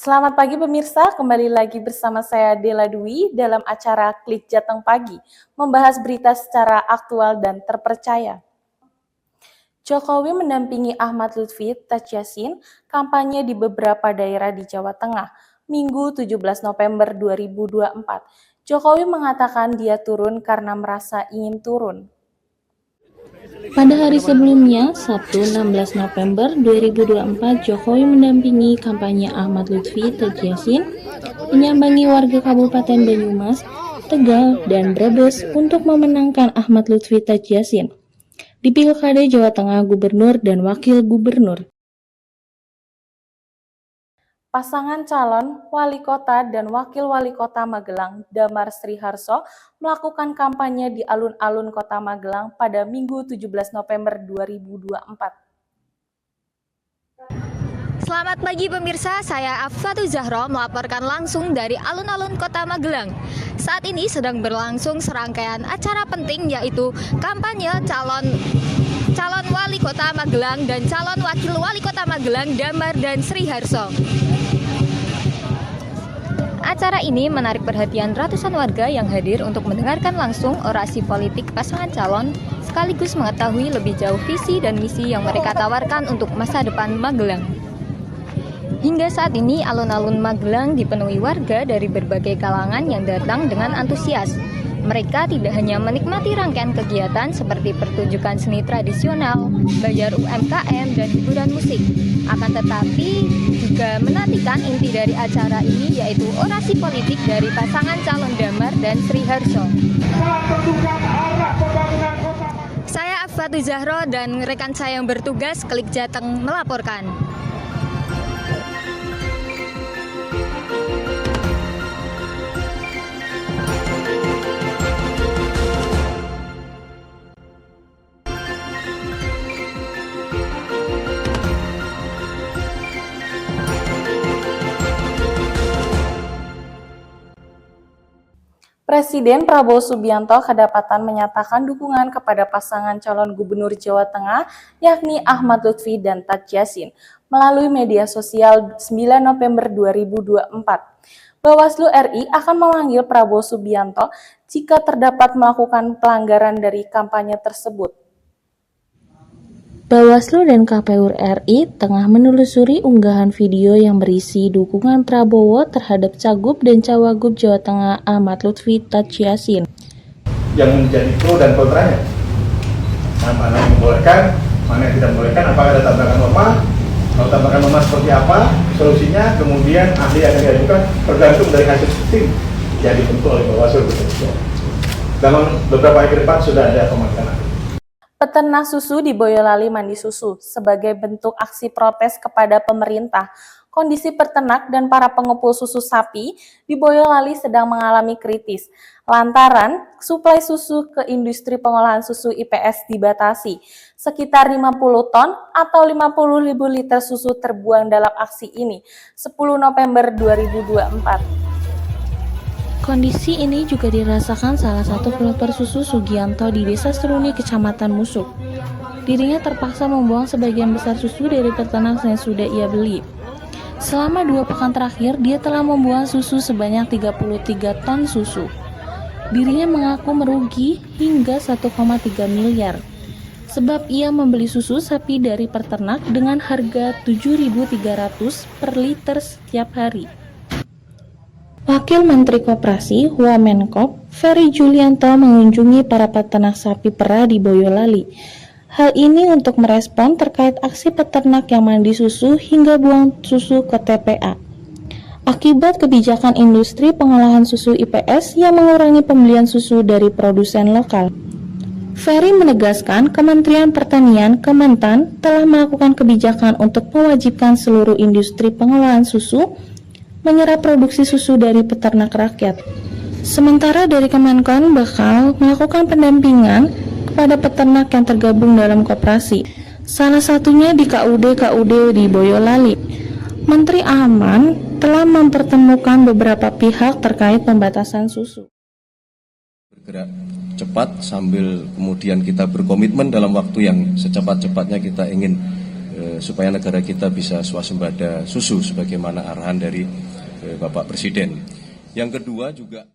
Selamat pagi pemirsa, kembali lagi bersama saya Dela Dwi dalam acara Klik Jateng Pagi, membahas berita secara aktual dan terpercaya. Jokowi mendampingi Ahmad Lutfi Tachiasin kampanye di beberapa daerah di Jawa Tengah, Minggu 17 November 2024. Jokowi mengatakan dia turun karena merasa ingin turun. Pada hari sebelumnya, Sabtu 16 November 2024, Jokowi mendampingi kampanye Ahmad Lutfi Tachiasin menyambangi warga Kabupaten Banyumas, Tegal, dan Brebes untuk memenangkan Ahmad Lutfi Tachiasin di Pilkada Jawa Tengah Gubernur dan Wakil Gubernur. Pasangan calon wali kota dan wakil wali kota Magelang, Damar Sriharso, melakukan kampanye di alun-alun kota Magelang pada Minggu 17 November 2024. Selamat pagi pemirsa, saya Affathu Zahro melaporkan langsung dari alun-alun kota Magelang. Saat ini sedang berlangsung serangkaian acara penting yaitu kampanye calon wali kota Magelang dan calon wakil wali kota Magelang, Damar dan Sriharso. Acara ini menarik perhatian ratusan warga yang hadir untuk mendengarkan langsung orasi politik pasangan calon, sekaligus mengetahui lebih jauh visi dan misi yang mereka tawarkan untuk masa depan Magelang. Hingga saat ini, alun-alun Magelang dipenuhi warga dari berbagai kalangan yang datang dengan antusias. Mereka tidak hanya menikmati rangkaian kegiatan seperti pertunjukan seni tradisional, bayar UMKM, dan hiburan musik. Akan tetapi juga menantikan inti dari acara ini yaitu orasi politik dari pasangan calon Damar dan Sriharso. Saya Affathu Zahro dan rekan saya yang bertugas Klik Jateng melaporkan. Presiden Prabowo Subianto kedapatan menyatakan dukungan kepada pasangan calon gubernur Jawa Tengah, yakni Ahmad Lutfi dan Tachiasin, melalui media sosial 9 November 2024. Bawaslu RI akan memanggil Prabowo Subianto jika terdapat melakukan pelanggaran dari kampanye tersebut. Bawaslu dan KPU RI tengah menelusuri unggahan video yang berisi dukungan Prabowo terhadap Cagup dan Cawagup Jawa Tengah Ahmad Lutfi Tachiasin. Yang menjadi pro dan kontranya, mana yang membolehkan, mana yang tidak membolehkan, apakah ada tabrakan norma, kalau tabrakan norma seperti apa, solusinya, kemudian ahli akan diajukan tergantung dari hasil tim yang dibentuk oleh Bawaslu. Dalam beberapa hari ke depan sudah ada pemakanan. Peternak susu di Boyolali mandi susu sebagai bentuk aksi protes kepada pemerintah. Kondisi peternak dan para pengepul susu sapi di Boyolali sedang mengalami kritis, lantaran suplai susu ke industri pengolahan susu IPS dibatasi. Sekitar 50 ton atau 50.000 liter susu terbuang dalam aksi ini, 10 November 2024. Kondisi ini juga dirasakan salah satu pelopor susu Sugianto di Desa Seruni, Kecamatan Musuk. Dirinya terpaksa membuang sebagian besar susu dari peternak yang sudah ia beli. Selama 2 pekan terakhir, dia telah membuang susu sebanyak 33 ton susu. Dirinya mengaku merugi hingga 1,3 miliar, sebab ia membeli susu sapi dari peternak dengan harga 7.300 per liter setiap hari. Wakil Menteri Koperasi Wamenkop, Ferry Julianto mengunjungi para peternak sapi perah di Boyolali. Hal ini untuk merespon terkait aksi peternak yang mandi susu hingga buang susu ke TPA. Akibat kebijakan industri pengolahan susu IPS yang mengurangi pembelian susu dari produsen lokal. Ferry menegaskan Kementerian Pertanian Kementan telah melakukan kebijakan untuk mewajibkan seluruh industri pengolahan susu menyerap produksi susu dari peternak rakyat. Sementara dari Kemenkon bakal melakukan pendampingan kepada peternak yang tergabung dalam koperasi, salah satunya di KUD di Boyolali. Menteri Aman telah mempertemukan beberapa pihak terkait pembatasan susu. Bergerak cepat sambil kemudian kita berkomitmen dalam waktu yang secepat-cepatnya kita ingin supaya negara kita bisa swasembada susu sebagaimana arahan dari Bapak Presiden. Yang kedua juga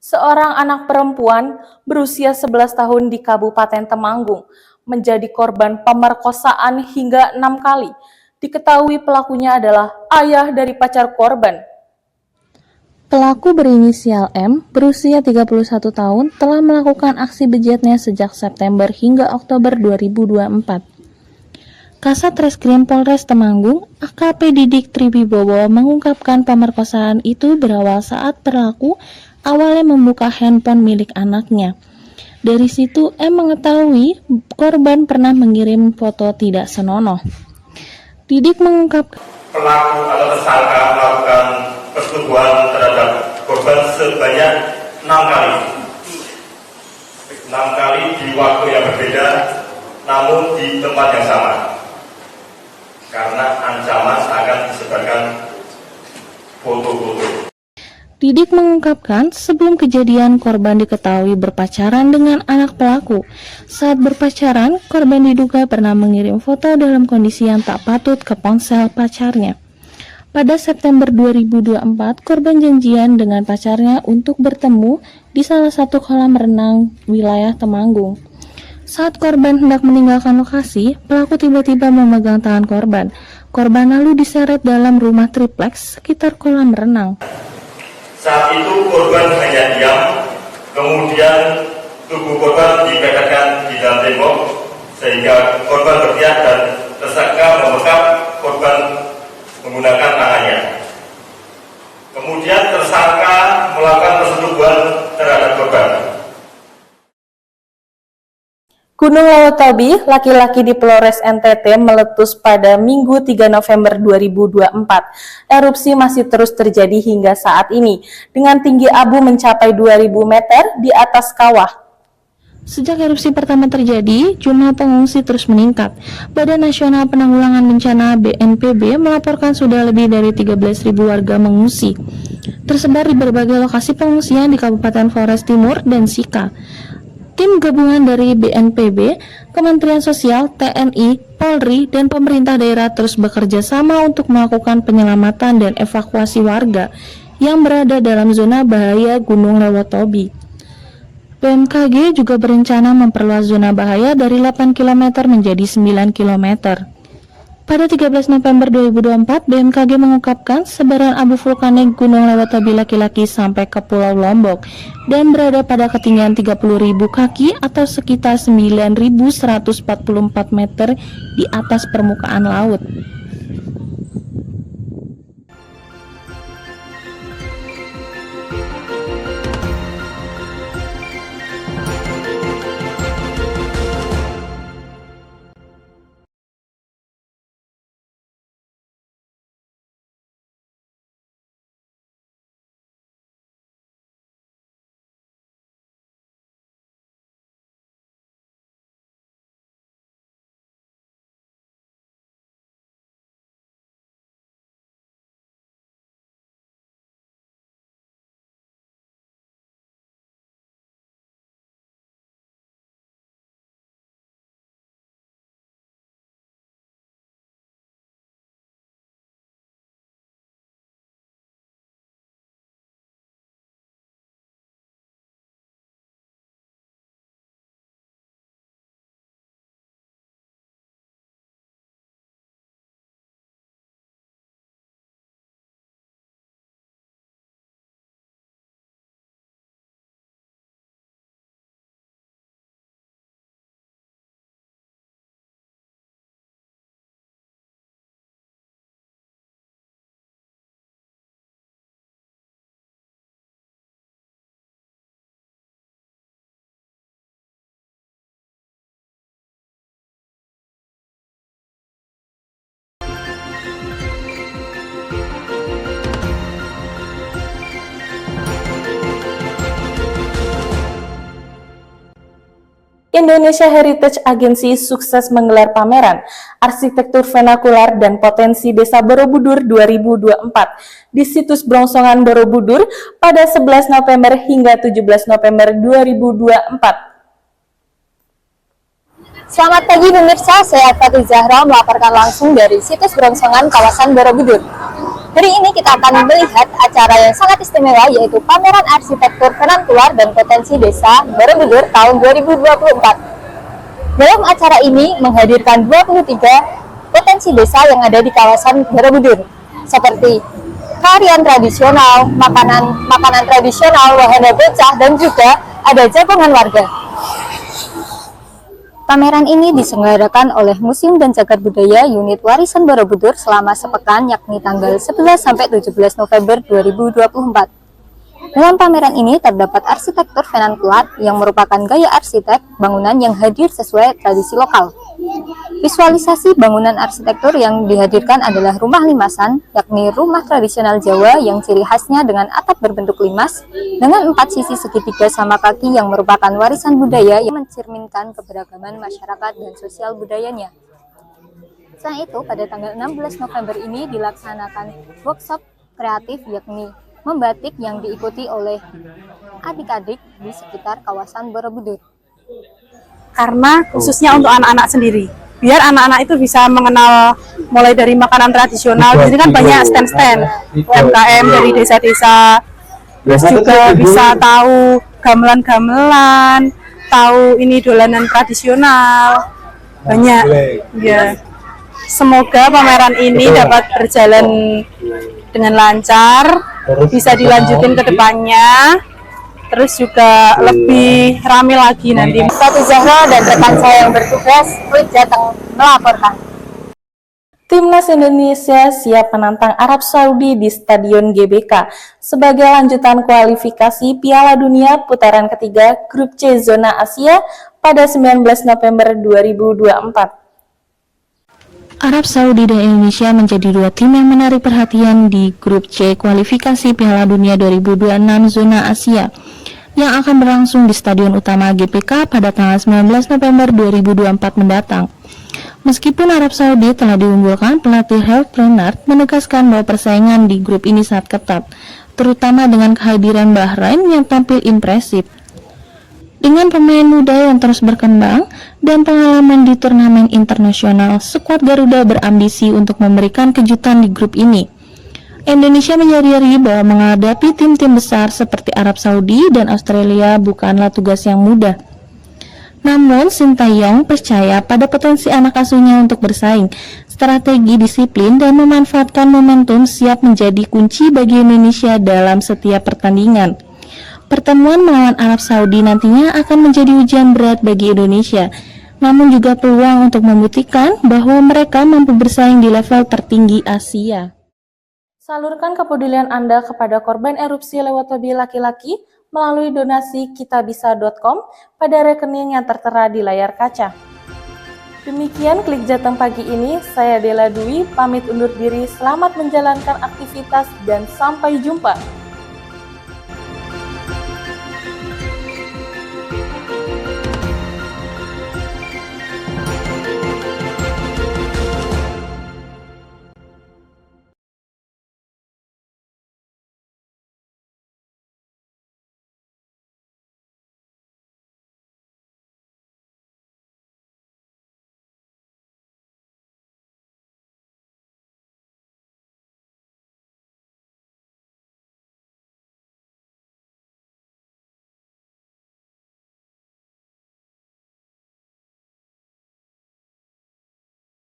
Seorang anak perempuan berusia 11 tahun di Kabupaten Temanggung menjadi korban pemerkosaan hingga 6 kali. Diketahui pelakunya adalah ayah dari pacar korban. Pelaku berinisial M, berusia 31 tahun, telah melakukan aksi bejatnya sejak September hingga Oktober 2024. Kasat Reskrim Polres Temanggung, AKP Didik Triwibowo mengungkapkan pemerkosaan itu berawal saat pelaku awalnya membuka handphone milik anaknya. Dari situ, M mengetahui korban pernah mengirim foto tidak senonoh. Didik mengungkapkan pelaku atau tersangka melakukan persetubuhan terhadap korban sebanyak 6 kali. 6 kali di waktu yang berbeda, namun di tempat yang sama. Karena ancaman akan disebarkan foto-foto. Didik mengungkapkan sebelum kejadian korban diketahui berpacaran dengan anak pelaku. Saat berpacaran, korban diduga pernah mengirim foto dalam kondisi yang tak patut ke ponsel pacarnya. Pada September 2024, korban janjian dengan pacarnya untuk bertemu di salah satu kolam renang wilayah Temanggung. Saat korban hendak meninggalkan lokasi, pelaku tiba-tiba memegang tangan korban. Korban lalu diseret dalam rumah tripleks sekitar kolam renang. Saat itu korban hanya diam, kemudian tubuh korban dipepetkan di dalam tembok sehingga korban berteriak dan tersangka membekap korban menggunakan tangannya. Kemudian tersangka melakukan persetubuhan terhadap korban. Gunung Lewotobi, laki-laki di Polres NTT meletus pada Minggu 3 November 2024. Erupsi masih terus terjadi hingga saat ini, dengan tinggi abu mencapai 2000 meter di atas kawah. Sejak erupsi pertama terjadi, jumlah pengungsi terus meningkat. Badan Nasional Penanggulangan Bencana BNPB melaporkan sudah lebih dari 13.000 warga mengungsi. Tersebar di berbagai lokasi pengungsian di Kabupaten Flores Timur dan Sika. Tim gabungan dari BNPB, Kementerian Sosial, TNI, Polri, dan pemerintah daerah terus bekerja sama untuk melakukan penyelamatan dan evakuasi warga yang berada dalam zona bahaya Gunung Lewotobi. BMKG juga berencana memperluas zona bahaya dari 8 km menjadi 9 km. Pada 13 November 2024, BMKG mengungkapkan sebaran abu vulkanik Gunung Lewotobi laki-laki sampai ke Pulau Lombok dan berada pada ketinggian 30.000 kaki atau sekitar 9.144 meter di atas permukaan laut. Indonesia Heritage Agency sukses menggelar pameran Arsitektur Vernakular dan Potensi Desa Borobudur 2024 di situs Brongsongan Borobudur pada 11 November hingga 17 November 2024. Selamat pagi pemirsa, saya Fatih Zahra melaporkan langsung dari situs Brongsongan kawasan Borobudur. Hari ini kita akan melihat acara yang sangat istimewa, yaitu pameran arsitektur Vernakular dan potensi desa Borobudur tahun 2024. Dalam acara ini menghadirkan 23 potensi desa yang ada di kawasan Borobudur, seperti tarian tradisional, makanan tradisional, wahana bocah, dan juga ada jagongan warga. Pameran ini diselenggarakan oleh Museum dan Cagar Budaya Unit Warisan Borobudur selama sepekan, yakni tanggal 11 sampai 17 November 2024. Dalam pameran ini terdapat arsitektur Vernakular yang merupakan gaya arsitek bangunan yang hadir sesuai tradisi lokal. Visualisasi bangunan arsitektur yang dihadirkan adalah rumah limasan, yakni rumah tradisional Jawa yang ciri khasnya dengan atap berbentuk limas dengan 4 sisi segitiga sama kaki yang merupakan warisan budaya yang mencerminkan keberagaman masyarakat dan sosial budayanya. Selain itu, pada tanggal 16 November ini dilaksanakan workshop kreatif yakni membatik yang diikuti oleh adik-adik di sekitar kawasan Borobudur. Karena khususnya untuk anak-anak sendiri, biar anak-anak itu bisa mengenal mulai dari makanan tradisional. Di sini kan banyak stand-stand UMKM dari desa-desa, terus juga bisa tahu gamelan-gamelan, tahu ini dolanan tradisional, banyak. Ya, semoga pameran ini dapat berjalan dengan lancar, bisa dilanjutin ke depannya, terus juga lebih ramai lagi nanti. Fatih Zahra dan rekan saya yang bertugas datang melaporkan. Timnas Indonesia siap menantang Arab Saudi di Stadion GBK sebagai lanjutan kualifikasi Piala Dunia putaran ketiga Grup C Zona Asia pada 19 November 2024. Arab Saudi dan Indonesia menjadi dua tim yang menarik perhatian di Grup C kualifikasi Piala Dunia 2026 Zona Asia yang akan berlangsung di Stadion Utama GBK pada tanggal 19 November 2024 mendatang. Meskipun Arab Saudi telah diunggulkan, pelatih Heath Leonard menegaskan bahwa persaingan di grup ini sangat ketat, terutama dengan kehadiran Bahrain yang tampil impresif. Dengan pemain muda yang terus berkembang dan pengalaman di turnamen internasional, skuad Garuda berambisi untuk memberikan kejutan di grup ini. Indonesia menyadari bahwa menghadapi tim-tim besar seperti Arab Saudi dan Australia bukanlah tugas yang mudah. Namun, Sintayong percaya pada potensi anak asuhnya untuk bersaing, strategi disiplin, dan memanfaatkan momentum siap menjadi kunci bagi Indonesia dalam setiap pertandingan. Pertemuan melawan Arab Saudi nantinya akan menjadi ujian berat bagi Indonesia, namun juga peluang untuk membuktikan bahwa mereka mampu bersaing di level tertinggi Asia. Salurkan kepedulian Anda kepada korban erupsi lewat hobi laki-laki melalui donasi kitabisa.com pada rekening yang tertera di layar kaca. Demikian Klik Jateng pagi ini, saya Dela Dwi pamit undur diri, selamat menjalankan aktivitas dan sampai jumpa.